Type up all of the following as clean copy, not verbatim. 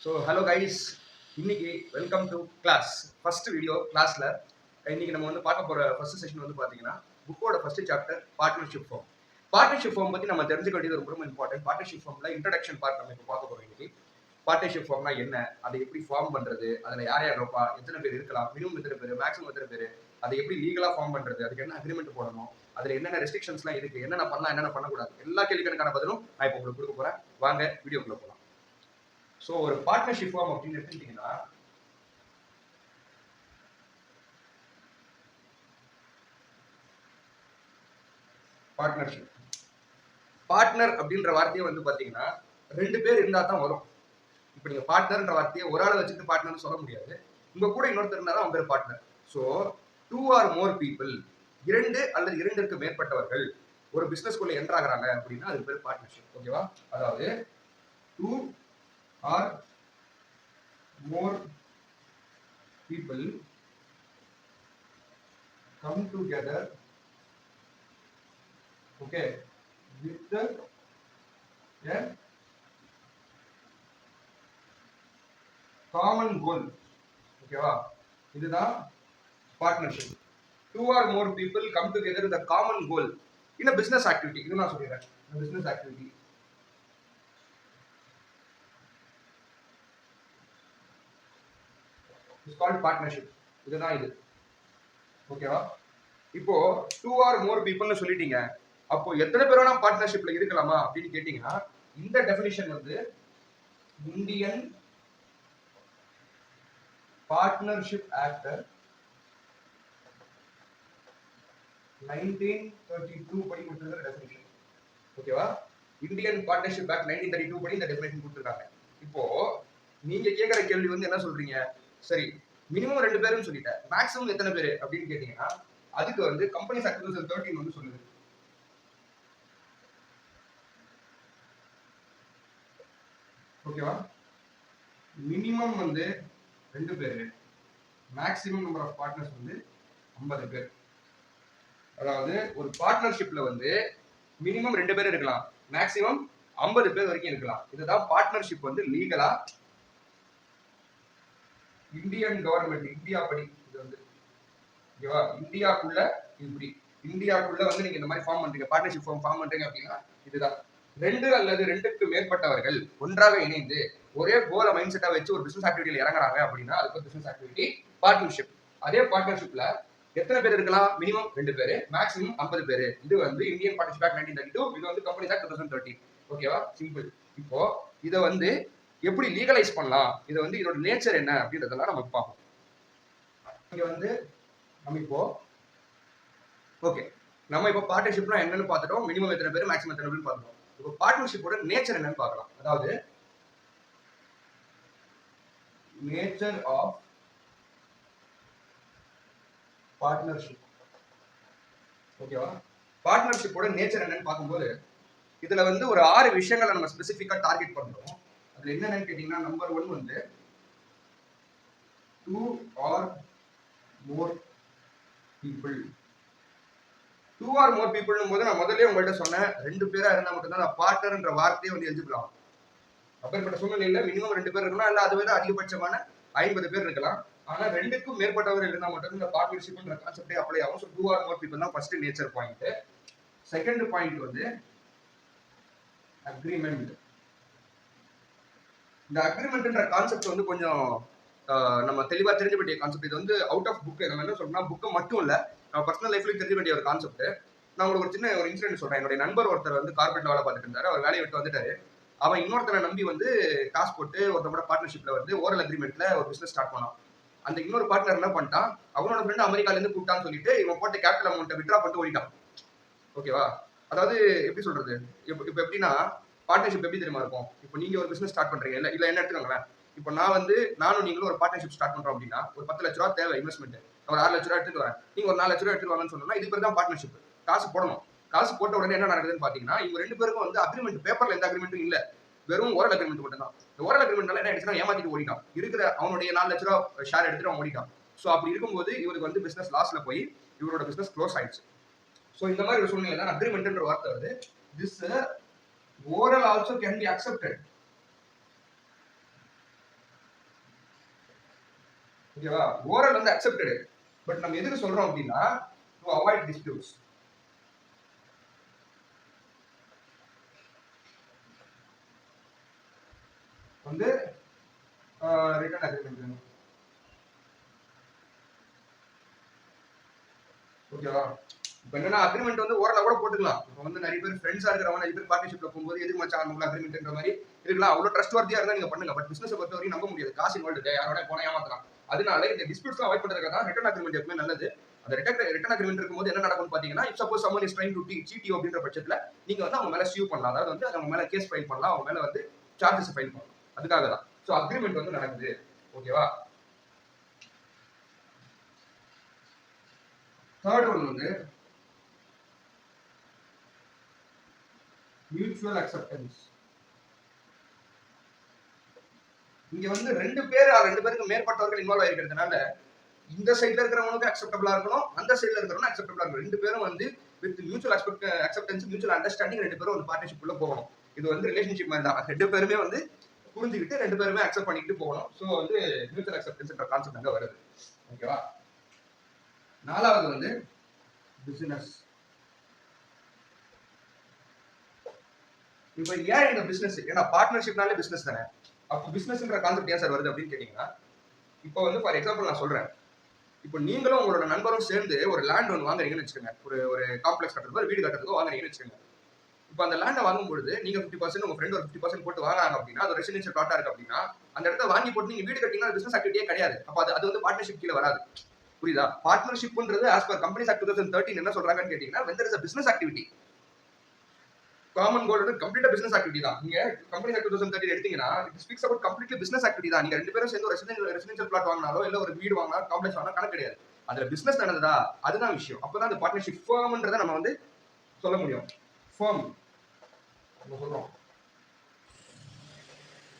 So hello guys, இன்னைக்கு welcome to class. First video கிளாஸ்ல இன்னைக்கு நம்ம வந்து பார்க்க போற ஃபர்ஸ்ட் செஷன் வந்து பார்த்தீங்கன்னா புக்கோட first chapter partnership form. Partnership form பத்தி நம்ம தெரிஞ்சுக்க வேண்டியது ரொம்ப இம்பார்ட்டன்ட். பார்ட்னர்ஷிப் ஃபார்ம்ல இன்ட்ரடக்ஷன் பார்ட் நம்ம இப்போ பார்க்க போறோம் இன்னைக்கு. பார்ட்னர்ஷிப் ஃபார்ம்னா என்ன, அதை எப்படி ஃபார்ம் பண்றது, அதில் யார் யார் இருப்பா, எத்தனை பேர் இருக்கலாம், மினிமம் எத்தனை பேர், மேக்ஸிமம் எத்தனை பேர், அதை எப்படி லீகலாக ஃபார்ம் பண்றது, அதுக்கு என்ன அக்ரிமெண்ட் போடணும், அதில் என்னென்ன ரெஸ்ட்ரிக்ஷன்ஸ்லாம் இருக்கு, என்னென்ன பண்ணலாம் என்னென்ன பண்ணக்கூடாது, எல்லா கேள்விகளுக்கான பதிலும் நான் இப்போ உங்களுக்கு கொடுக்க போறேன். வாங்க வீடியோக்குள்ள போகலாம். ஸோ ஒரு பார்ட்னர்ஷிப் ஃபார்ம் அப்படின்னு எடுத்துக்கிட்டீங்கன்னா பார்ட்னர்ஷிப் பார்ட்னர் அப்படின்ற வார்த்தையை வந்து பாத்தீங்கன்னா ரெண்டு பேர் இருந்தா தான் வரும். இப்போ நீங்க பார்ட்னர்ன்ற வார்த்தையை ஒரு ஆளை வச்சுட்டு பார்ட்னர்னு சொல்ல முடியாது. உங்க கூட இன்னொருத்தர் இருந்தா தான் அவங்க பேர் partner. So 2 or more people, இரண்டு அல்லது இரண்டிற்கு மேற்பட்டவர்கள் ஒரு பிசினஸ்குள்ள என்டர் ஆகுறாங்க அப்படின்னா அது பேர் பார்ட்னர்ஷிப். ஓகேவா? அதாவது 2 or more people come together, okay, with a common goal. ஓகேவா? இதுதான் partnership. 2 or more people come together with a common goal in a business activity. இது நான் சொல்லிடுறேன். business activity is called partnership. இதுதான் இது. ஓகேவா? இப்போ 2 or more people சொல்லிட்டீங்க. அப்போ எத்தனை பேர் வேணா பார்ட்னர்ஷிப்ல இருக்கலாமா அப்படின்னு கேட்டீங்கன்னா இந்த டெஃபினிஷன் வந்து இந்தியன் பார்ட்னர்ஷிப் ஆக்ட் 1932 படி கொடுத்திருக்கிற டெஃபினிஷன். ஓகேவா? இந்தியன் பார்ட்னர்ஷிப் ஆக்ட் 1932 படி இந்த டெஃபினிஷன் கொடுத்திருக்காங்க. இப்போ நீங்க கேக்குற கேள்வி வந்து என்ன சொல்றீங்க? சரி, மினிமம் 2 பேருன்னு சொல்லிட்டேன், மேக்ஸிமம் எத்தனை பேர் அப்படின்னு கேட்டீங்கன்னா அதுக்கு வந்து கம்பெனிஸ் ஆக்ட் 2013 வந்து சொல்லுது. ஓகேவா? மினிமம் வந்து 2 பேர், மேக்ஸிமம் நம்பர் ஆஃப் பார்ட்னர்ஸ் வந்து 50 பேர். அதாவது ஒரு பார்ட்னர்ஷிப்ல வந்து மினிமம் 2 பேர் இருக்கலாம், மேக்ஸிமம் 50 பேர் வரைக்கும் இருக்கலாம். இதுதான் பார்ட்னர்ஷிப் வந்து லீகலா இந்தியன் கவர்மெண்ட், இந்தியா படி இது வந்து. ஓகேவா? இந்தியாக்குள்ள இப்படி இந்தியாக்குள்ள வந்து நீங்க இந்த மாதிரி ஃபார்ம் பண்றீங்க, பார்ட்னர்ஷிப் ஃபார்ம் பண்றீங்க அப்படின்னா இதுதான். 2 அல்லது 2க்கு மேற்பட்டவர்கள் ஒன்றாக இணைந்து ஒரே கோல மைண்ட் செட்டா வச்சு ஒரு பிசினஸ் ஆக்டிவிட்டியில இறங்குறாங்க அப்படின்னா அதுக்கு பிசினஸ் ஆக்டிவிட்டி பார்ட்னர்ஷிப். அதே பார்ட்னர்ஷிப்ல எத்தனை பேர் இருக்கலாம்? மினிமம் 2 பேர், மேக்ஸிமம் 50 பேர். இது வந்து இந்தியன் பார்ட்னர்ஷிப் ஆக்ட் 1932, இது வந்து கம்பெனிஸ் ஆக்ட் 2013. ஓகேவா? சிம்பிள். இப்போ இதை வந்து எப்படி லீகலைஸ் பண்ணலாம், இதை வந்து இதோட நேச்சர் என்ன அப்படின்றதெல்லாம் நம்ம பார்ப்போம். இங்க வந்து நம்ம இப்போ ஓகே, நம்ம இப்போ பார்ட்னர்ஷிப்னா என்னன்னு பார்த்துட்டோம், மினிமம் எத்தனை பேர், மேக்ஸிமம் எத்தனை பேர் பார்த்துட்டோம். இப்போ பார்ட்னர்ஷிப்போட நேச்சர் என்னன்னு பார்க்கலாம். அதாவது நேச்சர் ஆஃப் பார்ட்னர்ஷிப். ஓகேவா? பார்ட்னர்ஷிப்போட நேச்சர் என்னன்னு பார்க்கும்போது இதுல வந்து ஒரு 6 விஷயங்களை நம்ம ஸ்பெசிஃபிக்கா டார்கெட் பண்றோம். அதுல என்னன்னு கேட்டீங்கன்னா நம்பர் 1 வந்து 2 or more people. 2 or more people போது நான் முதல்ல உங்கள்கிட்ட சொன்னேன் 2 பேரா இருந்தா மட்டும்தான் நான் பார்ட்னர்ன்ற வார்த்தையை வந்து எழுதிக்கலாம். அப்பேற்பட்ட சூழ்நிலையில மினிமம் 2 பேர் இருக்கணும், இல்ல அதை விட அதிகபட்சமான 50 பேர் இருக்கலாம். ஆனா 2க்கும் மேற்பட்டவர்கள் இருந்தா மட்டும் இந்த பார்ட்னர்ஷிப்ன்ற கான்செப்டே அப்ளை ஆகும். ஸோ 2 or more people தான் first nature point. Second point வந்து அக்ரிமெண்ட். இந்த அக்ரிமெண்ட்ன்ற கான்செப்ட் வந்து கொஞ்சம் நம்ம தெளிவா தெரிஞ்ச வேண்டிய கான்செப்ட். இது வந்து அவுட் ஆஃப் புக். நம்ம என்ன சொல்றோம்னா புக்கு மட்டும் இல்ல, நம்ம பர்சனல் லைஃப்லயும் தெரிஞ்ச வேண்டிய ஒரு கான்செப்ட். நான் உங்களுக்கு ஒரு சின்ன ஒரு இன்சிடென்ட் சொல்றேன். என்னுடைய நண்பர் ஒருத்தர் வந்து கார்பரேட்ல வேலை பார்த்துட்டு இருந்தாரு. அவர் வேலையை விட்டு வந்துட்டாரு. அவன் இன்னொருத்தரை நம்பி வந்து காசு போட்டு ஒருத்தரோட பார்ட்னர்ஷிப்ல வந்து ஓரல் அக்ரிமெண்ட்ல ஒரு பிசினஸ் ஸ்டார்ட் பண்ணான். அந்த இன்னொரு பார்ட்னர் என்ன பண்ணிட்டான், அவனோட ஃப்ரெண்ட் அமெரிக்கால இருந்து கூப்பிட்டான்னு சொல்லிட்டு இவன் போட்ட கேபிட்டல் அமௌண்ட்டை வித்ட்ரா பண்ணிட்டு ஓடிட்டான். ஓகேவா? அதாவது எப்படி சொல்றது, இப்போ எப்படின்னா பார்ட்னர்ஷிப் எப்படி தெரியுமா இருக்கும்? இப்போ நீங்க ஒரு பிசினஸ் ஸ்டார்ட் பண்றீங்க, இல்ல என்ன எடுத்துக்கோங்களேன். இப்போ நானும் நீங்களும் ஒரு பார்ட்னர்ஷிப் ஸ்டார்ட் பண்றோம் அப்படின்னா ஒரு 10 லட்ச ரூபா தேவை இன்வெஸ்ட்மெண்ட். ஒரு 6 லட்ச ரூபா எடுத்துட்டு வரேன், நீங்க ஒரு 4 லட்ச ரூபா எடுத்துட்டு வாங்கன்னு சொன்னா இது பேர் தான் பார்ட்னர்ஷிப். காசு போடணும். காசு போட்ட உடனே என்ன நடக்குதுன்னு பாத்தீங்கன்னா இவங்க 2 பேருக்கும் வந்து அக்ரிமெண்ட், பேப்பர்ல எந்த அக்ரிமெண்ட்டும் இல்ல, வெறும் ஓரல் அக்ரிமெண்ட் மட்டும் தான். இந்த ஓரல் அக்ரிமெண்ட்னால என்ன ஆயிடுச்சுன்னா ஏமாத்திட்டு ஓடிட்டான். இருக்கிற அவனுடைய 4 லட்ச ரூபா ஷேர் எடுத்துட்டு அவன் ஓடிட்டான். ஸோ அப்படி இருக்கும்போது இவருக்கு வந்து பிசினஸ் லாஸ்ல போய் இவரோட பிசினஸ் க்ளோஸ் ஆயிடுச்சு. ஸோ இந்த மாதிரி ஒரு சூழ்நிலை தான் அக்ரிமெண்ட்ன்ற வார்த்தை வருது. This oral also can be accepted. ஓகேவா? ஓரல் வந்து அக்செப்டட். பட் நம்ம எதுக்கு சொல்றோம் அப்படின்னா டு அவாய்ட் டிஸ்பியூட்ஸ். வந்து ரிட்டன் அக்ரிமெண்ட். ஓகேவா? இப்போ என்னன்னா அக்ரிமெண்ட் வந்து ஓரளவு கூட போட்டுக்கலாம். இப்போ வந்து நிறைய பேர் ஃப்ரெண்ட்ஸா இருக்கிறவங்க நிறைய பேர் பார்ட்னர்ஷிப்ல போகும்போது எதுக்கு மச்சான் நமக்கு அக்ரிமெண்ட்ன்ற மாதிரி இருக்கலாம். அவ்வளவு ட்ரஸ்ட் வர்த்தியா இருந்தா நீங்க பண்ணுங்க. பட் பிசினஸ் பொறுத்த வரைக்கும் நம்ப முடியாது. காசு இன்வால்வ் இருக்கு. யாரோட போனா ஏமாத்தலாம். அதனால இந்த டிஸ்பியூட்ஸ்லாம் அவாய்ட் பண்றதுக்காக தான் ரிட்டன் அக்ரிமெண்ட் எப்பவுமே நல்லது. அந்த ரிட்டன் அக்ரிமெண்ட் இருக்கும்போது என்ன நடக்கும்னு பாத்தீங்கன்னா if suppose someone is trying to cheat you அப்படின்ற பட்சத்துல நீங்க வந்து அவங்க மேல சியூ பண்ணலாம். அதாவது வந்து அவங்க மேல கேஸ் ஃபைல் பண்ணலாம். அவங்க மேல வந்து சார்ஜஸ் ஃபைல் பண்ணலாம். அதுக்காக தான். ஸோ அக்ரிமெண்ட் வந்து நடக்குது. ஓகேவா? தேர்ட் ஒன் வந்து மியூச்சுவல் அக்செப்டன்ஸ். இங்க வந்து ரெண்டு பேருக்கு மேற்பட்டவர்கள் இன்வால்வ் ஆயிருக்கிறதுனால இந்த சைட்ல இருக்கிறவங்களுக்கு அக்செப்டபிளா இருக்கணும், அந்த சைட்ல இருக்கிறவங்க அக்செப்டபிளா இருக்கணும். ரெண்டு பேரும் வந்து with mutual acceptance, mutual understanding ரெண்டு பேரும் ஒரு பார்ட்னர்ஷிப் உள்ள போகணும். இது வந்து ரிலேஷன்ஷிப் மாதிரி தான். ரெண்டு பேருமே வந்து புரிஞ்சுக்கிட்டு ரெண்டு பேருமே அக்செப்ட் பண்ணிட்டு போகணும். ஸோ வந்து மியூச்சுவல் அக்செப்டன்ஸ்ன்ற கான்செப்ட் அங்க வருது. ஓகேவா? நாலாவது வந்து பிசினஸ். இப்போ ஏன் இந்த பிசினஸ்? ஏன்னா பார்ட்னர்ஷிப்னாலே பிசினஸ் தானே. அப்போ பிசினஸ்ன்ற கான்செப்ட் ஏன் சார் வருது அப்படின்னு கேட்டீங்கன்னா, இப்போ வந்து ஃபார் எக்ஸாம்பிள் நான் சொல்றேன். இப்போ நீங்களும் உங்களோட நண்பரும் சேர்ந்து ஒரு லேண்ட் ஒன்று வாங்குறீங்கன்னு வச்சுக்கோங்க. ஒரு காம்ப்ளெக்ஸ் கட்டுறதுக்கோ வீடு கட்டுறதுக்கோ வாங்குறீங்கன்னு வச்சுக்கோங்க. இப்போ அந்த லேண்டை வாங்கும்போது நீங்க 50% உங்க ஃப்ரெண்ட் ஒரு 50% போட்டு வாங்குறாங்க அப்படின்னா அது ரெசிடென்ஷியல் பிளாட்டா இருக்கு அப்படின்னா அந்த இடத்த வாங்கி போட்டு நீங்க வீடு கட்டிங்கன்னா பிசினஸ் ஆக்டிவிட்டியே கிடையாது. அப்ப அது வந்து பார்ட்னர்ஷிப் கீழே வராது. புரியுதா? பார்ட்னர்ஷிப்ன்றது ஆஸ் பர் கம்பெனிஸ் ஆக்ட் 2013 என்ன சொல்றாங்கன்னு கேட்டீங்கன்னா when there is a business activity, common goal வந்து கம்ப்ளீட்டா பிசினஸ் ஆக்டிவிட்டி தான். நீங்க கம்பெனி ஆக்ட் 2013 எடுத்தீங்கன்னா it speaks about completely business activity தான். நீங்க ரெண்டு பேரும் சேர்ந்து ஒரு ரெசிடென்ஷியல் பிளாட் வாங்கினாலோ இல்ல ஒரு வீடு வாங்கினா காம்ப்ளெக்ஸ் வாங்கினா கணக்கு கிடையாது. அதுல பிசினஸ் நடந்ததா அதுதான் விஷயம். அப்பதான் அந்த பார்ட்னர்ஷிப் ஃபர்ம்ன்றதை நம்ம வந்து சொல்ல முடியும். ஃபர்ம் நம்ம சொல்றோம்.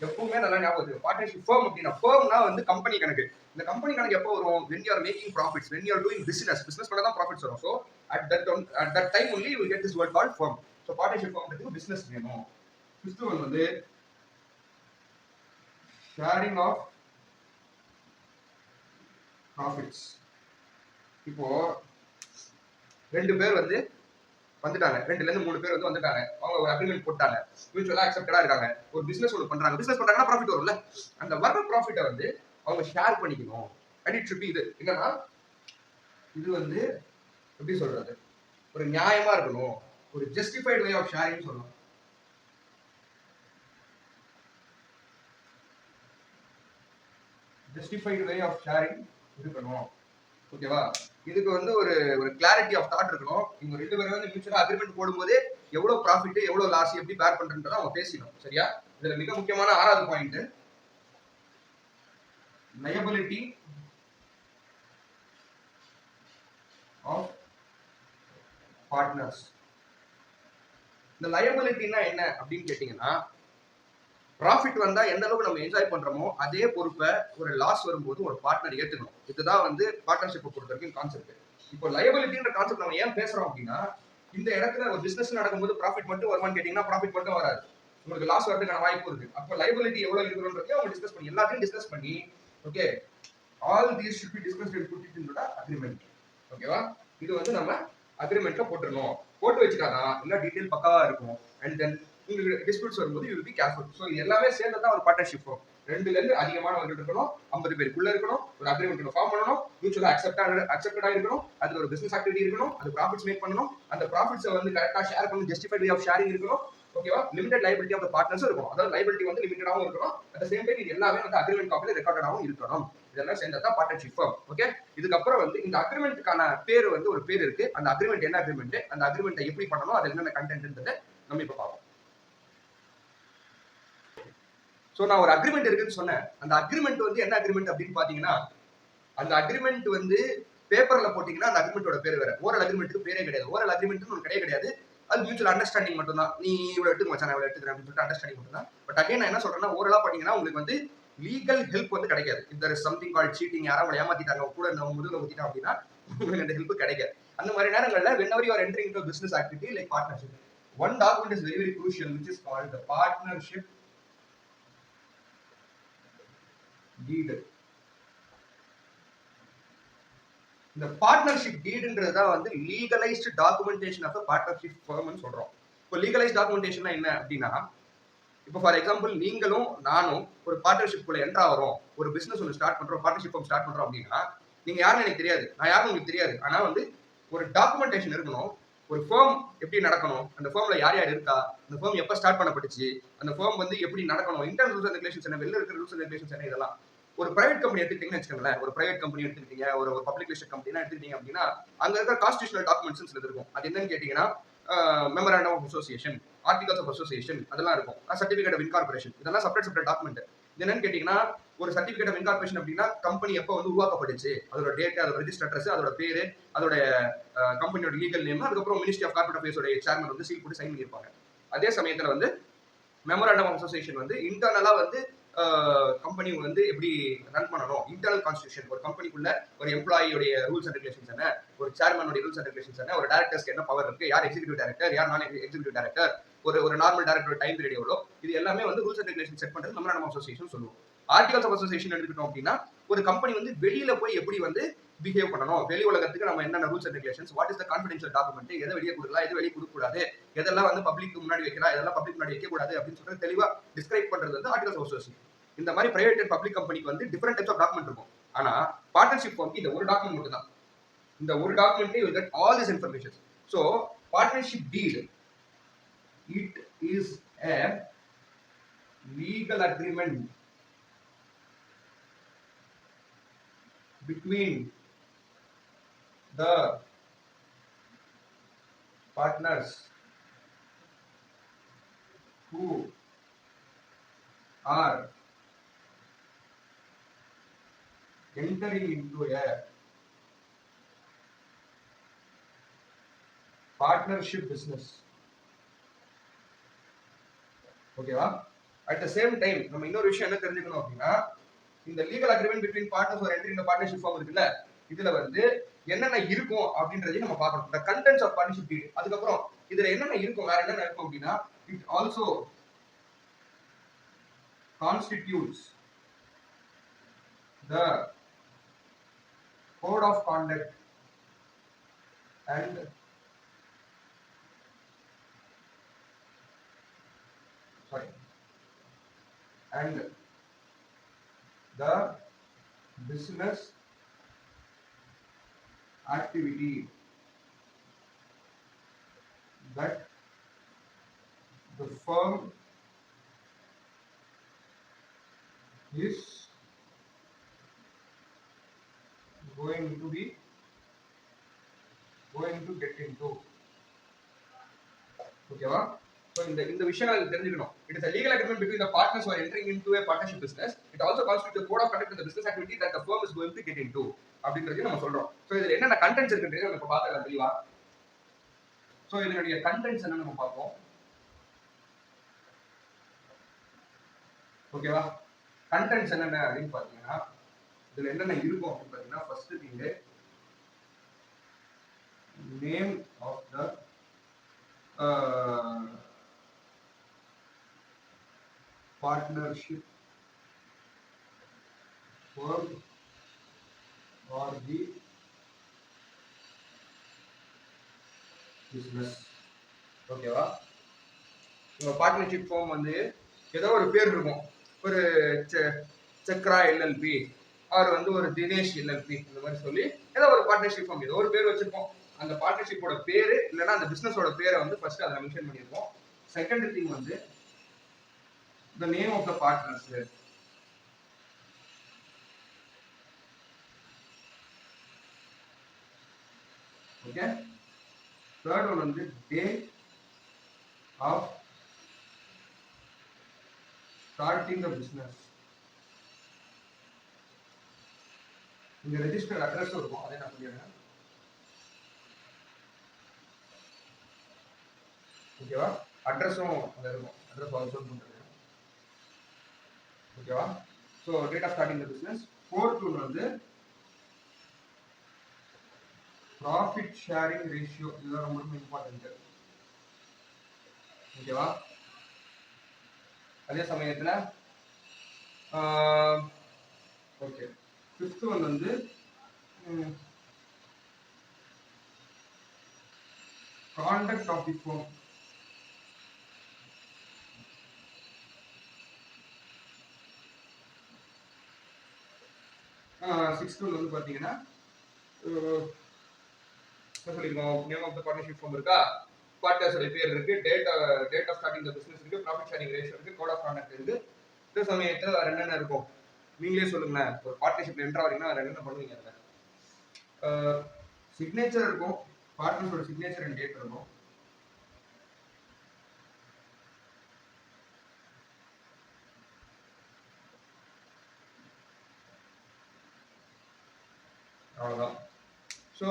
எப்பவுமே நல்லா ஞாபகம் இருக்கு. பார்ட்னர்ஷிப் ஃபர்ம் அப்படின்னா ஃபர்ம்னா வந்து கம்பெனி கணக்கு. இந்த கம்பெனி கணக்கு எப்போ வரும்? when you are making profits, when you are doing business பண்ணா தான் ப்ராஃபிட்ஸ் வரும். So at that time only you will get this word called firm. So partnership ஃபர்ம்ன்றதுக்கு பிசினஸ் வேணும். ஃபிஃப்த் ஒன் வந்து ஷேரிங் ஆஃப் ப்ராஃபிட்ஸ். இப்போ ரெண்டு பேர் வந்து வந்துட்டாங்க, 2-3 பேர் வந்து வந்துட்டாங்க. அவங்க ஒரு அக்ரிமெண்ட் போட்டாங்க, மியூச்சுவலா அக்செப்டடா இருக்காங்க. ஒரு பிசினஸ் ஒன்று பண்றாங்க. பிசினஸ் பண்றாங்கன்னா ப்ராஃபிட் வரும்ல. அந்த வர்ற ப்ராஃபிட்டை வந்து அவங்க ஷேர் பண்ணிக்கணும். அண்ட் இட் ஷுட் பி இது என்னன்னா இது வந்து எப்படி சொல்றது, ஒரு நியாயமா இருக்கணும். ஒரு ஜஸ்டிஃபைட் வே ஆஃப் ஷேரிங் சொல்லணும். ஜஸ்டிஃபைட் வே ஆஃப் ஷேரிங் இருக்கணும். ஓகேவா? இதுக்கு வந்து ஒரு கிளாரிட்டி ஆஃப் தாட் இருக்கணும். இவங்க ரெண்டு பேரும் வந்து மியூச்சுவலா அக்ரிமெண்ட் போடும்போது எவ்வளவு ப்ராஃபிட் எவ்வளவு லாஸ் எப்படி பேர் பண்றதுன்றத அவங்க பேசிக்கணும். சரியா? இதுல மிக முக்கியமான 6வது பாயிண்ட் லயபிலிட்டி ஆஃப் பார்ட்னர்ஸ். இந்த லயபிலிட்டினா என்ன அப்படின்னு கேட்டீங்கன்னா ப்ராஃபிட் வந்தா எந்த அளவுக்கு நம்ம என்ஜாய் பண்றோமோ அதே பொறுப்பை ஒரு லாஸ் வரும்போது ஒரு பார்ட்னர் ஏத்துக்கணும். இதுதான் வந்து பார்ட்னர்ஷிப்பை பொறுத்த வரைக்கும் கான்செப்ட். இப்போ லயபிலிட்டின்ற கான்செப்ட் நம்ம ஏன் பேசுறோம் அப்படின்னா இந்த இடத்துல ஒரு பிசினஸ் நடக்கும்போது ப்ராஃபிட் மட்டும் வருமானு கேட்டீங்கன்னா ப்ராஃபிட் மட்டும் வராது. உங்களுக்கு லாஸ் வரதுக்கான வாய்ப்பு இருக்கு. அப்போ லயபிலிட்டி எவ்வளவு இருக்கணும்ன்றதை அவங்க டிஸ்கஸ் பண்ணி எல்லாத்தையும் டிஸ்கஸ் பண்ணி okay all these should be discussed and put it into agreement. ஓகேவா? இது வந்து நம்ம அக்ரிமெண்ட்ல போட்டுறணும். போட்டு வச்சுட்டாதான் எல்லா டீடைல் பக்காவா இருக்கும். அண்ட் தென் உங்களுக்கு டிஸ்பியூட்ஸ் வரும்போது you will be careful. So இது எல்லாமே சேர்ந்து தான் ஒரு பார்ட்னர்ஷிப் வரும். 2ல இருந்து அதிகமானவர்கள் இருக்கணும், 50 பேருக்குள்ள இருக்கணும், ஒரு அக்ரிமெண்ட் ஃபார்ம் பண்ணணும், மியூச்சுவலா அக்செப்டடா இருக்கணும், அதுல ஒரு பிசினஸ் ஆக்டிவிட்டி இருக்கணும், அது ப்ராஃபிட்ஸ் மேக் பண்ணணும், அந்த ப்ராஃபிட்ஸை வந்து கரெக்டா ஷேர் பண்ணணும், ஜஸ்டிஃபைட் வே ஆஃப் ஷேரிங் இருக்கணும். ஓகேவா? லிமிடெட் லைபிலிட்டி ஆஃப் பார்ட்னர்ஸ் இருக்கும். அதாவது லைபிலிட்டி வந்து லிமிட்டடாகவும் இருக்கணும். அட் சேம் டைம் இது எல்லாமே வந்து அக்ரிமெண்ட் காப்பில ரெக்கார்டடாகவும் இருக்கணும். இதெல்லாம் சேர்ந்தா பார்ட்னர்ஷிப் ஃபார்ம். ஓகே? இதுக்கப்புறம் வந்து இந்த அக்ரிமெண்ட்டுக்கான பேர் வந்து ஒரு பேர் இருக்கு. அந்த அக்ரிமெண்ட் என்ன அக்ரிமெண்ட், அந்த அக்ரிமெண்ட்டை எப்படி பண்ணணும், அது என்னென்ன கண்டென்ட்ன்றதை நம்ம இப்ப பார்ப்போம். ஸோ நான் ஒரு அக்ரிமெண்ட் இருக்குன்னு சொன்னேன். அந்த அக்ரிமெண்ட் வந்து என்ன அக்ரிமெண்ட் அப்படின்னு பாத்தீங்கன்னா அந்த அக்ரிமெண்ட் வந்து பேப்பர்ல போட்டீங்கன்னா அந்த அக்ரிமெண்டோட பேர் வேற. ஓரல் அக்ரிமெண்ட்டுக்கு பேரே கிடையாது. ஓரல் அக்ரிமெண்ட் ஒன்று கிடையாது. அது மியூச்சுவல் அண்டர்ஸ்டாண்டிங் மட்டும் தான். நீ இவ்வளவு எடுத்துக்க மச்சான், இவ்வளவு எடுத்துக்கிறேன் அப்படின்னு சொல்லிட்டு அண்டர்ஸ்டாண்டிங் மட்டும் தான். பட் அகைன் நான் என்ன சொல்றேன்னா ஓரலா பாத்தீங்கன்னா உங்களுக்கு வந்து லீகல் ஹெல்ப் வந்து கிடைக்காது. இந்த சம்திங் கால் சீட்டிங், யாரும் உங்களை ஏமாத்திட்டாங்க, கூட நம்ம முதுகுல ஊத்திட்டான் அப்படின்னா உங்களுக்கு அந்த ஹெல்ப் கிடைக்காது. அந்த மாதிரி நேரங்கள்ல whenever you are entering into a business activity like partnership, one document is very very crucial which is called the partnership deed. இந்த பார்ட்னர்ஷிப் டீடுன்றது தான் வந்து லீகலைஸ்டு டாக்குமெண்டேஷன் ஆஃப் பார்ட்னர்ஷிப் ஃபர்ம்னு சொல்றோம். இப்போ லீகலைஸ்ட் டாக்குமெண்டேஷன் என்ன அப்படின்னா, இப்போ ஃபார் எக்ஸாம்பிள் நீங்களும் நானும் ஒரு பார்ட்னர்ஷிப் குள்ள என்ட்ரா வரோம், ஒரு பிசினஸ் ஒன்று ஸ்டார்ட் பண்றோம், பார்ட்னர்ஷிப் ஃபார்ம் ஸ்டார்ட் பண்றோம் அப்படின்னா, நீங்க யாருன்னு எனக்கு தெரியாது, நான் யாரும் உங்களுக்கு தெரியாது. ஆனா வந்து ஒரு டாக்குமெண்டேஷன் இருக்கணும். ஒரு ஃபேம் எப்படி நடக்கணும், அந்த ஃபேம்ல யார் யார் இருக்கா, அந்த ஃபேம் எப்போ ஸ்டார்ட் பண்ணப்பட்டுச்சு, அந்த ஃபேம் வந்து எப்படி நடக்கணும், இன்டர்னல் ரூல்ஸ் அண்ட் ரெகுலேஷன்ஸ் என்ன, வெளில இருக்கிற ரூல்ஸ் அண்ட் ரெகுலேஷன்ஸ் என்ன, இதெல்லாம். ஒரு பிரைவேட் கம்பெனி எடுத்துக்கிட்டீங்கன்னு வச்சுக்கோங்களேன், ஒரு பிரைவேட் கம்பெனி எடுத்துக்கிட்டீங்க, ஒரு பப்ளிக் லிஸ்டட் கம்பெனி எடுத்துக்கிட்டீங்க அப்படின்னா, அங்க இருக்கிற கான்ஸ்டியூஷனல் டாக்குமெண்ட்ஸ் சிலது இருக்கும். அது என்னன்னு கேட்டீங்கன்னா, memorandum of association, articles of association, அதெல்லாம் இருக்கும். சர்டிபிகேட் ஆஃப் இன்கார்பரேஷன், இதெல்லாம் செப்பரேட் டாக்குமெண்ட். இது என்னன்னு கேட்டீங்கன்னா, ஒரு சர்டிபிகேட் ஆஃப் இன்கார்பரேஷன் அப்படின்னா கம்பெனி எப்போ வந்து உருவாக்கப்பட்டுச்சு, அதோட டேட், அதோட ரெஜிஸ்டர் அட்ரஸ், அதோட பேரு, அதோட கம்பெனியோட லீகல் நேம், அதுக்கப்புறம் மினிஸ்ட்ரி ஆஃப் கார்பரேட் அஃபேர்ஸோட சேர்மன் வந்து சீல் போட்டு சைன் பண்ணியிருப்பாங்க. அதே சமயத்தில் வந்து மெமராண்டம் ஆஃப் அசோசியேஷன் வந்து இன்டர்னலா வந்து கம்பெனி வந்து எப்படி ரன் பண்ணணும், இன்டர்னல் கான்ஸ்டியூஷன், ஒரு கம்பெனிக்குள்ள ஒரு எம்ப்ளாயியோடைய ரூல்ஸ் அண்ட் ரெகுலேஷன்ஸ் என்ன, ஒரு சேர்மனுடைய ரூல்ஸ் அண்ட் ரெகுலேஷன்ஸ் என்ன, ஒரு டைரக்டர்ஸ்க்கு என்ன பவர் இருக்கு, யார் எக்ஸிகூட்டிவ் டைரக்டர், யார் நான் எக்ஸிகூட்டிவ் டைரக்டர், ஒரு நார்மல் டைரக்டர் டைம் பீரியட் எவ்வளோ, இது எல்லாமே வந்து ரூல்ஸ் அண்ட் ரெகுலேஷன் செட் பண்றது மெமராண்டம் ஆஃப் அசோசியேஷன் சொல்லுவோம். ஆர்டிகல்ஸ் ஆஃப் அசோசியேஷன் எடுத்துக்கிட்டோம் அப்படின்னா, ஒரு கம்பெனி வந்து வெளியில போய் எப்படி வந்து பிஹேவ் பண்ணணும், வெளி உலகத்துக்கு நம்ம என்னென்ன rules and regulations, what is the confidential document, எதை வெளியே கொடுக்கலாம், எது வெளியே கொடுக்க கூடாது, எதெல்லாம் வந்து பப்ளிக் முன்னாடி வைக்கலாம், எதெல்லாம் பப்ளிக் முன்னாடி வைக்க கூடாது அப்படின்னு சொல்லிட்டு தெளிவா டிஸ்கிரைப் பண்றது வந்து ஆர்டிகல்ஸ் ஆஃப் அசோசியேஷன். இந்த மாதிரி பிரைவேட் அண்ட் பப்ளிக் கம்பெனிக்கு வந்து டிஃபரெண்ட் டைப்ஸ் ஆஃப் டாக்குமெண்ட் இருக்கும். ஆனா பார்ட்னர்ஷிப் வந்து இந்த ஒரு டாக்குமெண்ட் மட்டும் தான். இந்த ஒரு டாக்குமெண்ட்லயே you get all this information. So partnership deed, it is a legal agreement between the partners who are entering into a partnership business. ஓகேவா? அட் த சேம் டைம் நம்ம இன்னொரு விஷயம் என்ன தெரிஞ்சுக்கணும் அப்படின்னா, இந்த legal agreement between partners are entering the partnership firm இருக்குல்ல, இதுல வந்து என்னென்ன இருக்கும் அப்படின்றதையும் நம்ம பார்க்கணும். The contents of partnership deed. அதுக்கப்புறம் இதுல என்னென்ன இருக்கும், வேற என்னென்ன இருக்கும் அப்படின்னா, it also constitutes the code of conduct and the business activity that the firm is going to get into. ஓகேவா? So இந்த விஷயம் தெரிஞ்சுக்கணும். It is a legal agreement between the partners who are entering into a partnership business. It also constitutes the code of conduct in the business activity that the firm is going to get into. அப்படிங்கறதை நம்ம சொல்றோம். So இதுல என்னென்ன contents இருக்குன்றது நம்ம இப்ப பார்க்கலாம் தெளிவா. சோ இதனுடைய கண்டென்ட்ஸ் என்ன நம்ம பார்ப்போம். ஓகேவா? கண்டென்ட்ஸ் என்னென்ன அப்படின்னு பாத்தீங்கன்னா, இதுல என்னென்ன இருக்கும் அப்படின்னு பாத்தீங்கன்னா, first thing name of the partnership firm or the business. ஓகேவா? உங்க பார்ட்னர்ஷிப் ஃபார்ம் வந்து ஏதோ ஒரு பேர் இருக்கும். ஒரு சக்ரா எல்எல்பி ஆர் வந்து ஒரு தினேஷ் எல்எல்பி இந்த மாதிரி சொல்லி ஏதோ ஒரு பார்ட்னர்ஷிப் ஃபார்ம் ஏதோ ஒரு பேர் வச்சிருப்போம். அந்த பார்ட்னர்ஷிப்போட பேரு இல்லைன்னா அந்த பிசினஸோட பேரை வந்து ஃபர்ஸ்ட் அதை மென்ஷன் பண்ணியிருப்போம். செகண்ட் திங் வந்து the name of the partners. Okay. Third one வந்து date of starting the business. இந்த ரெஜிஸ்டர் அட்ரஸ் இருக்கும், அதை நான் சொல்லிடுறேன். ஓகேவா? அட்ரஸும் அது இருக்கும், அட்ரஸ் ஆல்சோ பண்ணுறேன். ஓகேவா? So date of starting the business. Fourth ஒன்று வந்து ப்ராஃபிட் ஷேரிங் ரேஷியோ, இதுதான் ரொம்ப ரொம்ப இம்பார்ட்டன்ட். ஓகேவா? அதே சமயத்தில் ஓகே ஃபிஃப்த் ஒன் வந்து contact of the phone. Sixth one வந்து பாத்தீங்கன்னா சொல்லிருக்கோம், name of the partnership firm இருக்கா, பார்ட்னர்ஸோட பேர் இருக்கு, date of starting the business இருக்கு, ப்ராஃபிட் ஷேரிங் ரேஷியோ இருக்கு, கோட் ஆஃப் கான்டக்ட் இருக்கு. இந்த சமயத்துல வேற என்னென்ன இருக்கும் நீங்களே சொல்லுங்க. ஒரு பார்ட்னர்ஷிப்ல என்ட்ரு ஆகிறீங்கன்னா வேற என்னென்ன பண்ணுவீங்க? சிக்னேச்சர் இருக்கும், பார்ட்னர்ஸோட சிக்னேச்சர் அண்ட் டேட் இருக்கும். அவ்வளவுதான். ஸோ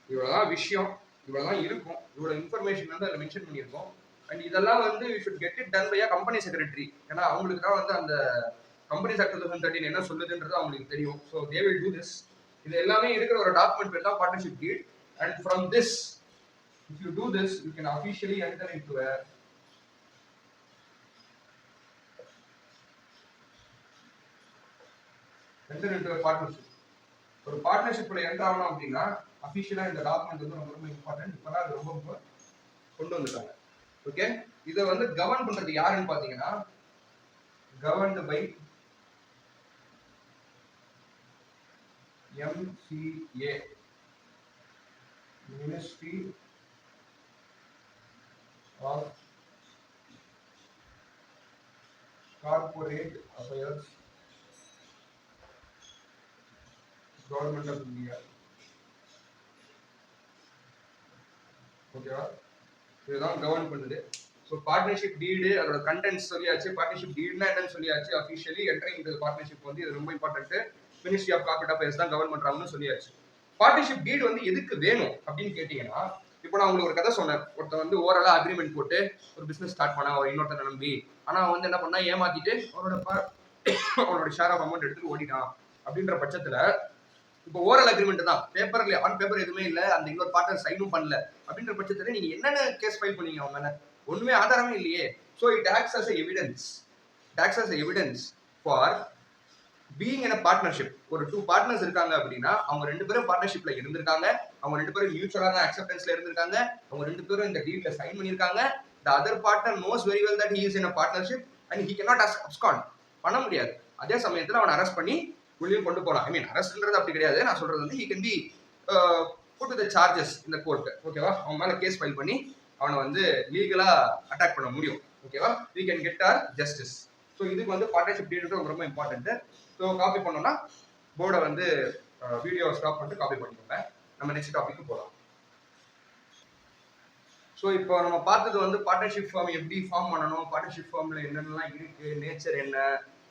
இவ்வளவுதான் விஷயம், இவ்வளவுதான் இருக்கும், இவ்வளவு இன்ஃபர்மேஷன் வந்து அதில் மென்ஷன் பண்ணியிருக்கோம். அண்ட் இதெல்லாம் வந்து you should get it done by company secretary. ஏன்னா அவங்களுக்கு தான் வந்து அந்த கம்பெனி ஆக்ட் 2013 என்ன சொல்லுதுன்றது அவங்களுக்கு தெரியும். So they will do this. இது எல்லாமே இருக்கிற ஒரு டாக்குமெண்ட் பேர் தான் partnership deed. And from this, if you do this, you can officially enter into a partnership. ஒரு பார்ட்னர்ஷிப்ல என்டர் ஆகணும் அப்படின்னா அஃபிஷியலா இந்த டாக்குமெண்ட் வந்து ரொம்ப ரொம்ப இம்பார்ட்டன்ட். இப்பதான் அது ரொம்ப ரொம்ப கொண்டு வந்துட்டாங்க. ஓகே, இதை வந்து கவர்ன் பண்றது யாருன்னு பாத்தீங்கன்னா governed by MCA, Ministry of Corporate Affairs, Government of India. ஓகேவா, இதுதான் கவர்ன் பண்ணுது. ஸோ பார்ட்னர்ஷிப் டீடு அதோட கண்டென்ட்ஸ் சொல்லியாச்சு, பார்ட்னர்ஷிப் டீடுனா என்னன்னு சொல்லியாச்சு, அஃபிஷியலி என்ட்ரிங் இந்த பார்ட்னர்ஷிப் வந்து இது ரொம்ப important. Ministry of corporate affairs தான் கவர்ன் பண்றாங்கன்னு சொல்லியாச்சு. பார்ட்னர்ஷிப் டீடு வந்து எதுக்கு வேணும் அப்படின்னு கேட்டீங்கன்னா, இப்போ நான் உங்களுக்கு ஒரு கதை சொன்னேன். ஒருத்தர் வந்து ஓரளா அக்ரிமெண்ட் போட்டு ஒரு பிசினஸ் ஸ்டார்ட் பண்ணா அவர் இன்னொருத்தர் நம்பி, ஆனா அவன் வந்து என்ன பண்ணா ஏமாத்திட்டு அவனோட ஷேர் ஆஃப் அமௌண்ட் எடுத்துட்டு ஓடிட்டான். அப்படின்ற பட்சத்துல இப்போ ஓரல் அக்ரிமெண்ட் தான், பேப்பர்ல ஆன் பேப்பர் எதுவுமே இல்லை, அந்த இன்னொரு பார்ட்னர் சைனும் பண்ணல. அப்படின்ற பட்சத்துல நீங்க என்னென்ன கேஸ் ஃபைல் பண்ணீங்க அவங்க மேல? ஒண்ணுமே ஆதாரமே இல்லையே. So it acts as evidence for being in a partnership. ஒரு 2 பார்ட்னர்ஸ் இருக்காங்க அப்படின்னா அவங்க 2 பேரும் பார்ட்னர்ஷிப்ல இருந்திருக்காங்க, அவங்க 2 பேரும் மியூச்சுவலான அக்செப்டன்ஸ்ல இருந்திருக்காங்க, அவங்க 2 பேரும் இந்த டீல்ல சைன் பண்ணிருக்காங்க. the other partner knows very well that he is in a partnership and he cannot abscond பண்ண முடியாது. அதே சமயத்துல அவனை அரெஸ்ட் பண்ணி உள்ளேயும் கொண்டு போலாம். ஐ மீன் அரெஸ்ட்ன்றது அப்படி கிடையாது, நான் சொல்றது வந்து he can be put to the charges in the court. ஓகேவா, அவன் மேல கேஸ் ஃபைல் பண்ணி அவனை வந்து லீகலா அட்டாக் பண்ண முடியும். ஓகேவா, we can get our justice. So இதுக்கு வந்து பார்ட்னர்ஷிப் டீடு ரொம்ப ரொம்ப இம்பார்ட்டன்ட். ஸோ காப்பி பண்ணோம்னா போர்டை வந்து வீடியோ ஸ்டாப் பண்ணிட்டு காப்பி பண்ணிக்கோங்க. நம்ம நெக்ஸ்ட் டாபிக் போகலாம். ஸோ இப்போ நம்ம பார்த்தது வந்து பார்ட்னர்ஷிப் ஃபார்ம் எப்படி ஃபார்ம் பண்ணணும், பார்ட்னர்ஷிப் ஃபார்ம்ல என்னென்னலாம் இருக்கு, நேச்சர் என்ன,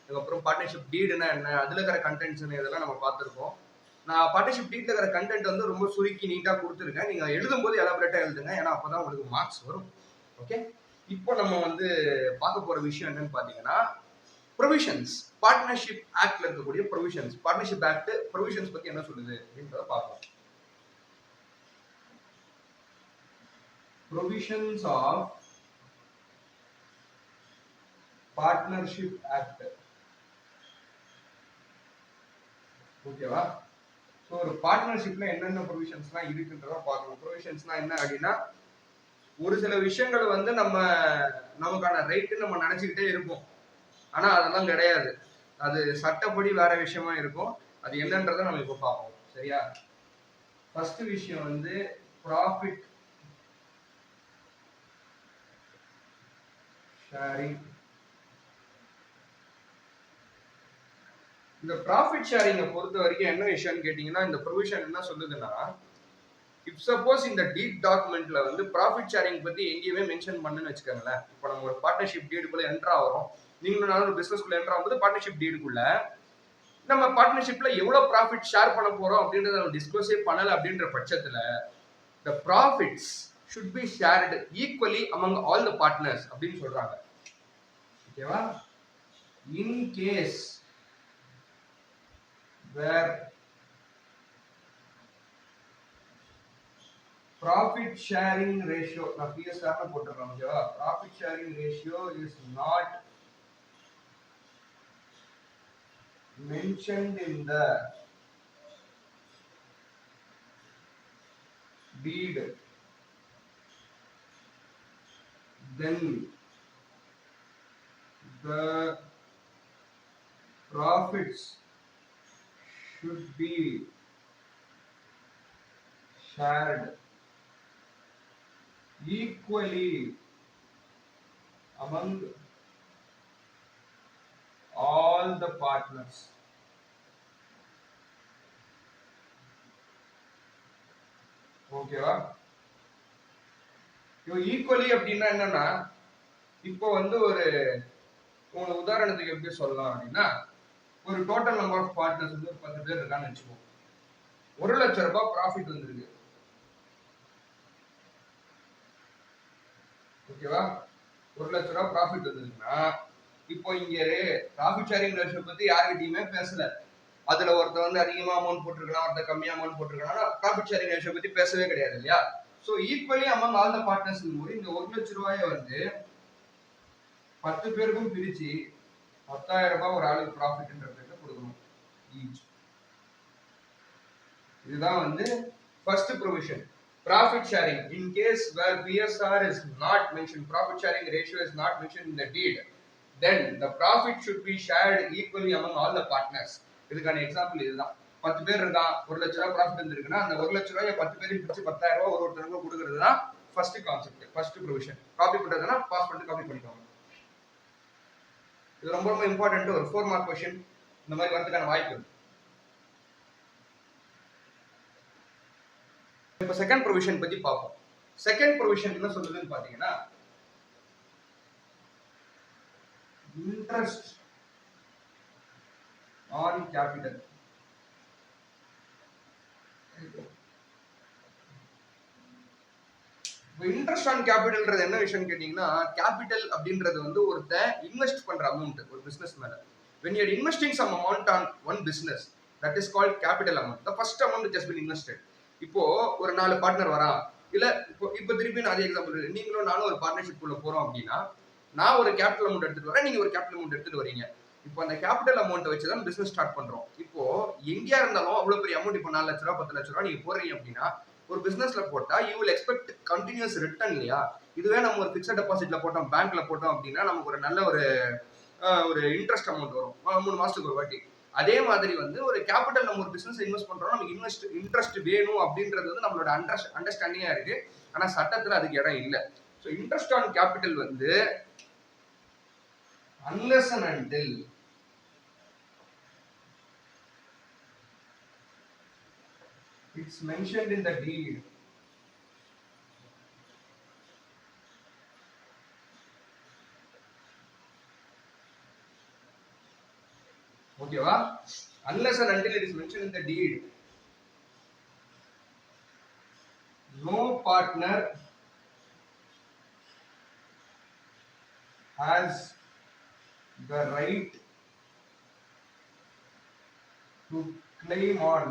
அதுக்கப்புறம் பார்ட்னர்ஷிப் டீடுனா என்ன, அதுல இருக்கிற கண்டென்ட்ஸ் இதெல்லாம் நம்ம பார்த்துருக்கோம். நான் பார்ட்னர்ஷிப் டீட்ல இருக்கிற கண்டென்ட் வந்து ரொம்ப சுருக்கி நீட்டா கொடுத்துருக்கேன். நீங்க எழுதும்போது எலாபரேட்டா எழுதுங்க, ஏன்னா அப்பதான் உங்களுக்கு மார்க்ஸ் வரும். ஓகே, இப்போ நம்ம வந்து பார்க்க போற விஷயம் என்னன்னு பாத்தீங்கன்னா ப்ரொவிஷன்ஸ். பார்ட்னர்ஷிப் ஆக்ட்ல இருக்கக்கூடிய ப்ரொவிஷன்ஸ், பார்ட்னர்ஷிப் ஆக்ட் ப்ரொவிஷன்ஸ் பத்தி என்ன சொல்லுது அப்படின்றத பார்க்கலாம். Provisions of Partnership Act. ஓகேவா, ஸோ ஒரு பார்ட்னர்ஷிப்ல என்னென்ன ப்ரொவிஷன்ஸ்லாம் இருக்குன்றத பார்க்கணும். ப்ரொவிஷன்ஸ்னா என்ன அப்படின்னா, ஒரு சில விஷயங்கள் வந்து நமக்கான ரைட்டு நம்ம நினைச்சுக்கிட்டே இருப்போம், ஆனா அதெல்லாம் கிடையாது. அது சட்டப்படி வேற விஷயமா இருக்கும். அது என்னன்றதை நம்ம இப்போ பார்ப்போம். சரியா, ஃபர்ஸ்ட் விஷயம் வந்து ப்ராஃபிட் ஷேரிங். இந்த ப்ராஃபிட் ஷேரிங்கை பொறுத்த வரைக்கும் என்ன விஷயம்னு கேட்டீங்கன்னா, இந்த ப்ரொவிஷன் என்ன சொல்லுதுன்னா, இப் சப்போஸ் இந்த டீட் டாக்குமெண்ட்ல வந்து ப்ராஃபிட் ஷேரிங் பத்தி எங்கேயுமே மென்ஷன் பண்ணுன்னு வச்சுக்கோங்களேன். இப்போ நம்ம ஒரு பார்ட்னர்ஷிப் டீடுக்குள்ள என்ட்ரு ஆகிறோம், நீங்களும் நானும் ஒரு பிசினஸ்க்குள்ள என்ட்ரு ஆகும்போது பார்ட்னர்ஷிப் டீடுக்குள்ள நம்ம பார்ட்னர்ஷிப்ல எவ்வளவு ப்ராஃபிட் ஷேர் பண்ண போறோம் அப்படின்றத நம்ம டிஸ்க்ளோஸே பண்ணல. அப்படின்ற பட்சத்துல the profits should be shared equally among all the partners அப்படின்னு சொல்றாங்க. ஓகேவா, in case where profit sharing ratio, நான் PSR ல போட்டுறேன். ஓகேவா, profit sharing ratio is not mentioned in the deed then the profits should be shared equally among all the partners. ஓகேவா? இப்போ equally அப்படின்னா என்னன்னா, இப்போ வந்து ஒரு உங்களுக்கு உதாரணத்துக்கு எப்படி சொல்லலாம் அப்படின்னா, ஒரு டோட்டல் நம்பர் ஆஃப் பார்ட்னர்ஸ் வந்து ஒரு 10 பேர் இருக்கான்னு வச்சுக்கோங்க. 1,00,000 ரூபாய் ப்ராஃபிட் வந்திருக்கு. ஓகேவா? 1,00,000 ரூபாய் ப்ராஃபிட் வந்திருக்குன்னா, இப்போ இங்க ப்ராஃபிட் ஷேரிங் ரேஷியோ பத்தி யாருக்கிட்டயுமே பேசல. அதுல ஒருத்தர் வந்து அதிகமா அமௌண்ட் போட்டிருக்கலாம், ஒருத்தர் கம்மியா அமௌண்ட் போட்டிருக்கலாம். ஆனா ப்ராஃபிட் ஷேரிங் ரேஷியோ பத்தி பேசவே கிடையாது இல்லையா? So equally among all the partners போது இந்த 1,00,000 ரூபாயை வந்து 10 பேருக்கும் பிரிச்சு 10,000 ரூபாய் ஒரு ஆளுக்கு ப்ராஃபிட்ன்றதுக்கு கொடுக்கணும் ஈச். இதுதான் வந்து first provision. Profit sharing in case where PSR is not mentioned, profit sharing ratio is not mentioned in the deed, then the profit should be shared equally among all the partners. இதுக்கான example இதுதான். 10 பேர் இருக்கா, 1,00,000 ரூபாய் profit வந்திருக்குன்னா அந்த 1,00,000 ரூபாயை 10 பேருக்கு பிரிச்சு 10,000 ரூபாய் ஒரு ஒருத்தருக்கு கொடுக்கிறது தான் first concept, first provision. Copy பண்றதுன்னா பாஸ் பண்ணிட்டு காப்பி பண்ணிக்கோங்க. இது ரொம்ப ரொம்ப இம்பார்ட்டன்ட். ஒரு 4 மார்க் क्वेश्चन இந்த மாதிரி வரதுக்கான வாய்ப்பு இருக்கு. இப்போ செகண்ட் ப்ரொவிஷன் பத்தி பார்ப்போம். செகண்ட் ப்ரொவிஷன் என்ன சொல்லுதுன்னு பாத்தீங்கன்னா, interest on capital. Interest on கேபிட்டல்ன்றது என்ன விஷயம் கேட்டீங்கன்னா, கேபிட்டல் அப்படின்றது வந்து ஒருத்தன் இன்வெஸ்ட் பண்ற அமௌண்ட் ஒரு பிசினஸ் மேல. when you are investing some amount on one business, that is called capital amount, the first amount which has been invested. இப்போ ஒரு 4 பார்ட்னர் வரா, இல்ல இப்போ திருப்பி நான் அதே எக்ஸாம்பிள், நீங்களும் நானும் ஒரு பார்ட்னர்ஷிப் உள்ள போறோம் அப்படின்னா, நான் ஒரு கேபிட்டல் அமௌண்ட் எடுத்துட்டு வரேன், நீங்க ஒரு கேபிட்டல் அமௌண்ட் எடுத்துட்டு வரீங்க. இப்போ அந்த கேபிட்டல் அமௌண்ட் வச்சு தான் பிசினஸ் ஸ்டார்ட் பண்றோம். இப்போ எங்கேயா இருந்தாலும் அவ்வளவு பெரிய அமௌண்ட், இப்போ 4,00,000 ரூபாய் 10,00,000 ரூபாய் நீங்க போடுறீங்க அப்படின்னா, ஒரு பிசினஸ்ல போட்டா you will expect continuous return இல்லையா? இதுவே நம்ம ஒரு பிக்ஸட் டெபாசிட்ல போட்டோம், பேங்க்ல போட்டோம் அப்படின்னா நமக்கு ஒரு நல்ல ஒரு இன்ட்ரெஸ்ட் அமௌண்ட் வரும் 3 மாசத்துக்கு ஒரு வாட்டி. அதே மாதிரி வந்து ஒரு கேபிட்டல் நம்ம ஒரு பிசினஸ் இன்வெஸ்ட் பண்றோம், நமக்கு இன்ட்ரெஸ்ட் வேணும் அப்படின்றது வந்து நம்மளோட அண்டர்ஸ்டாண்டிங்கா இருக்கு. ஆனா சட்டத்துல அதுக்கு இடம் இல்லை. ஸோ இன்ட்ரெஸ்ட் ஆன் கேபிட்டல் வந்து unless and until it's mentioned in the deed, ஓகேவா? unless and until it is mentioned in the deed, no partner has the right to claim on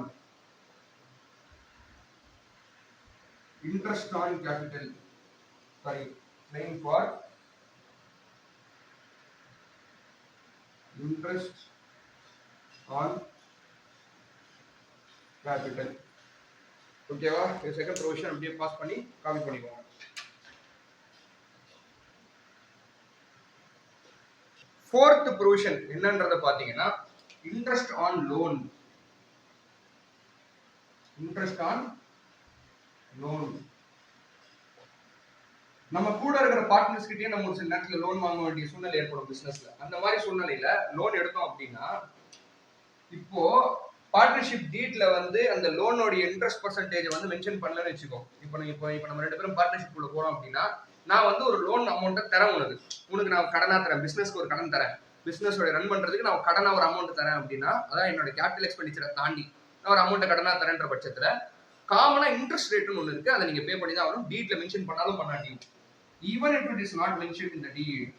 interest on capital, claim for interest on capital. ஓகேவா? இது second provision அப்படியே pass பண்ணி copy பண்ணிக்கோங்க. Fourth provision என்னன்றத பாத்தீங்கன்னா, interest on loan. Interest on loan நம்ம கூட இருக்கிற பார்ட்னர்ஸ் கிட்டே நம்ம ஒரு சில நேரத்துல லோன் வாங்க வேண்டிய சூழ்நிலை ஏற்படும் பிசினஸ்ல. அந்த மாதிரி சூழ்நிலையில லோன் எடுத்தோம் அப்படின்னா, இப்போ பார்ட்னர்ஷிப் டீட்ல வந்து அந்த லோனோட இன்ட்ரெஸ்ட் பர்சன்டேஜ் வந்து மென்ஷன் பண்ணலன்னு வச்சுக்கோ. இப்போ நம்ம 2 பேரும் பார்ட்னர்ஷிப் உள்ள போறோம் அப்படின்னா, நான் வந்து ஒரு லோன் அமௌண்ட்டை தரேன், உனக்கு நான் கடனா தரேன், பிசினஸ்க்கு ஒரு கடன் தரேன், பிசினஸோட ரன் பண்றதுக்கு நான் கடனா ஒரு அமௌண்ட் தரேன் அப்படின்னா, அதான் என்னோட கேபிட்டல் எக்ஸ்பெண்டிச்சரை தாண்டி நான் ஒரு அமௌண்ட்டை கடனா தரேன்ற பட்சத்துல காமனா இன்ட்ரெஸ்ட் ரேட்னு ஒன்று இருக்கு, அதை நீங்க பே பண்ணி தான் ஆகணும். டீட்ல மென்ஷன் பண்ணாலும் பண்ணாட்டி, even if it is not mentioned in the deed,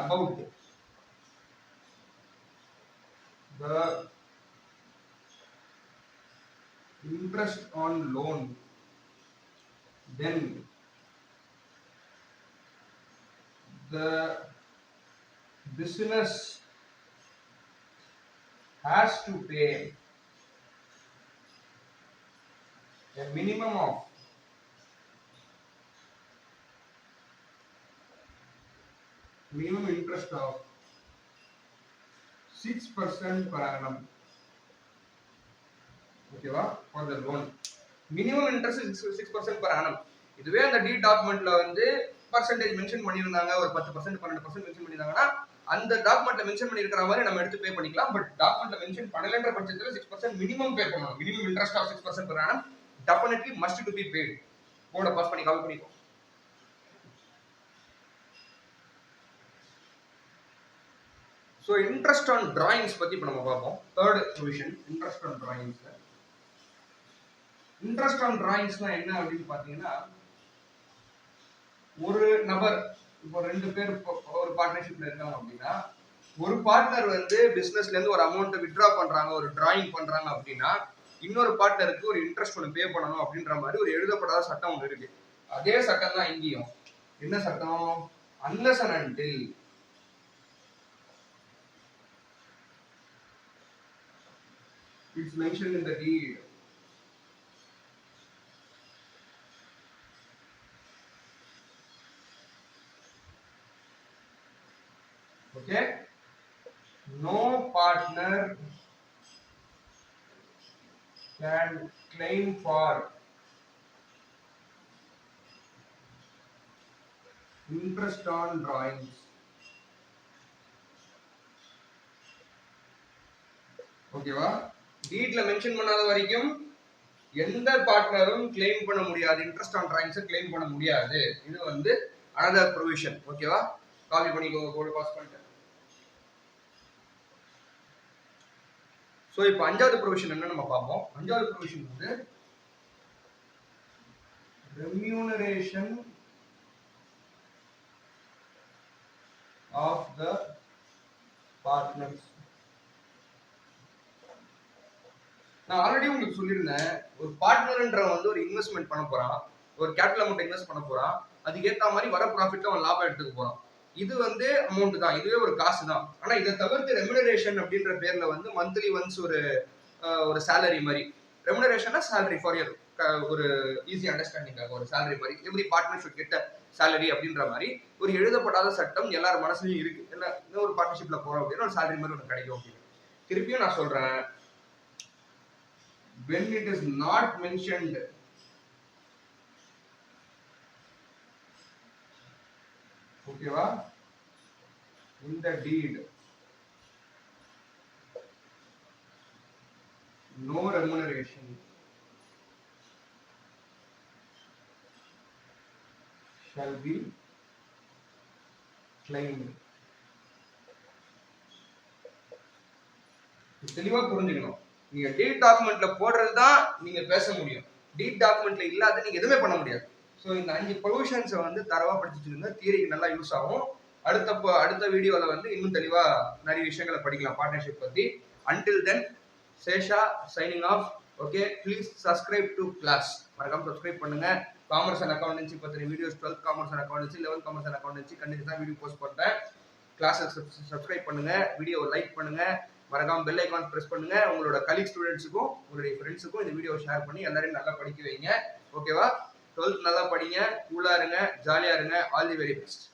about the interest on loan, then the business has to pay a minimum of 6% per annum. ஓகேவா? for the loan. Minimum interest 6% per annum. இதுவே அந்த D டாக்குமெண்ட்ல வந்து percentage mention பண்ணியிருந்தாங்க, ஒரு 10% 12% mention பண்ணியிருந்தாங்கன்னா அந்த டாக்குமெண்ட்ல mention பண்ணியிருக்கிற மாதிரி நம்ம எடுத்து பே பண்ணிக்கலாம். பட் டாக்குமெண்ட்ல மென்ஷன் பண்ணலன்ற பட்சத்தில் 6% மினிமம் பே பண்ணணும். Minimum interest of 6% per annum definitely must to be paid. போர்டை பாஸ் பண்ணி கால் பண்ணிக்கோ. ஸோ இன்ட்ரெஸ்ட் ஆன் டிராயிங்ஸ் பத்தி இப்போ நம்ம பார்ப்போம். Third provision interest on drawings. Interest on டிராயிங்ஸ்னா என்ன அப்படின்னு பாத்தீங்கன்னா, ஒரு நபர் இப்போ 2 பேர் ஒரு பார்ட்னர்ஷிப்ல இருக்காங்க அப்படின்னா, ஒரு பார்ட்னர் வந்து பிசினஸ்ல இருந்து ஒரு அமௌண்ட் வித்ட்ரா பண்றாங்க, ஒரு டிராயிங் பண்றாங்க அப்படின்னா, இன்னொரு பார்ட்னருக்கு ஒரு இன்ட்ரெஸ்ட் ஒன்று பே பண்ணணும் அப்படின்ற மாதிரி ஒரு எழுதப்படாத சட்டம் ஒன்று இருக்கு. அதே சட்டம் தான் இங்கேயும். என்ன சட்டம்? Unless and until it's mentioned in the deed. Okay, no partner can claim for interest on drawings. ஓகேவா? டீட்ல மென்ஷன் பண்ணாத வரைக்கும் எந்த பார்ட்னரும் கிளைம் பண்ண முடியாது, இன்ட்ரெஸ்ட் ஆன் டிராயிங்ஸ் கிளைம் பண்ண முடியாது. இது வந்து another provision. ஓகேவா? காப்பி பண்ணிக்கோங்க, போர்டு பாஸ் பண்ணிட்டேன். ஸோ இப்போ 5வது ப்ரொவிஷன் என்ன நம்ம பார்ப்போம். 5வது ப்ரொவிஷன் வந்து ரெம்யூனரேஷன் ஆஃப் த பார்ட்னர்ஸ். நான் ஆல்ரெடி உங்களுக்கு சொல்லியிருந்தேன், ஒரு பார்ட்னர்ன்றவன் வந்து ஒரு இன்வெஸ்ட்மெண்ட் பண்ண போறான், ஒரு கேபிட்டல் அமௌண்ட் இன்வெஸ்ட் பண்ண போறான், அதுக்கு ஏற்ற மாதிரி வர ப்ராஃபிட்ல அவன் லாபம் எடுத்துக்க போறான். இது வந்து அமௌண்ட் தான், இதுவே ஒரு காசு தான். ஆனா இதை தவிர்த்து ரெம்யூனரேஷன் அப்படின்ற பேர்ல வந்து மந்த்லி ஒன்ஸ் ஒரு சேலரி மாதிரி, ரெம்யூனரேஷனா சேலரி ஃபார் இயர், ஒரு ஈஸி அண்டர்ஸ்டாண்டிங்காக ஒரு சேலரி மாதிரி, எவ்ரி பார்ட்னர்ஷிப் கிட்ட சேலரி அப்படின்ற மாதிரி ஒரு எழுதப்படாத சட்டம் எல்லார் மனசுலயும் இருக்கு. என்ன ஒரு பார்ட்னர்ஷிப்ல போறோம் அப்படின்னா ஒரு சேலரி மாதிரி ஒன்று கிடைக்கும் அப்படின்னு. திருப்பியும் நான் சொல்றேன், when it is not mentioned ஓகேவா in the deed, no remuneration shall be claimed. தெளிவா புரிஞ்சுக்கணும். நீங்க டீட் டாக்குமெண்ட்ல போடுறது தான் நீங்க பேச முடியும், டீட் டாக்குமெண்ட்ல இல்லாத நீங்க எதுவுமே பண்ண முடியாது. ஸோ இந்த 5 ப்ரொவிஷன்ஸை வந்து தரவா படிச்சுட்டு தியரிக்கு நல்லா யூஸ் ஆகும். அடுத்த வீடியோல வந்து இன்னும் தெளிவா நிறைய விஷயங்களை படிக்கலாம் பார்ட்னர்ஷிப் பத்தி. until then, Sesha signing off. Okay, please subscribe to class. மறக்காம சப்ஸ்கிரைப் பண்ணுங்க. காமர்ஸ் அண்ட் அக்கௌண்டன்சி பத்தின videos, 12th commerce and accountancy, 11th commerce and accountancy கண்டிப்பா வீடியோ போஸ்ட் பண்றேன். கிளாஸை சப்ஸ்கிரைப் பண்ணுங்க, வீடியோவை லைக் பண்ணுங்க, மறக்காம பெல் ஐகான் பிரஸ் பண்ணுங்க. உங்களோட கலீக் ஸ்டூடெண்ட்ஸுக்கும் உங்களுடைய ஃப்ரெண்ட்ஸுக்கும் இந்த வீடியோ ஷேர் பண்ணி எல்லாரையும் நல்லா படிக்க வைங்க. ஓகேவா? 12th நல்லா படிங்க, கூலா இருங்க, ஜாலியா இருங்க. All the very best.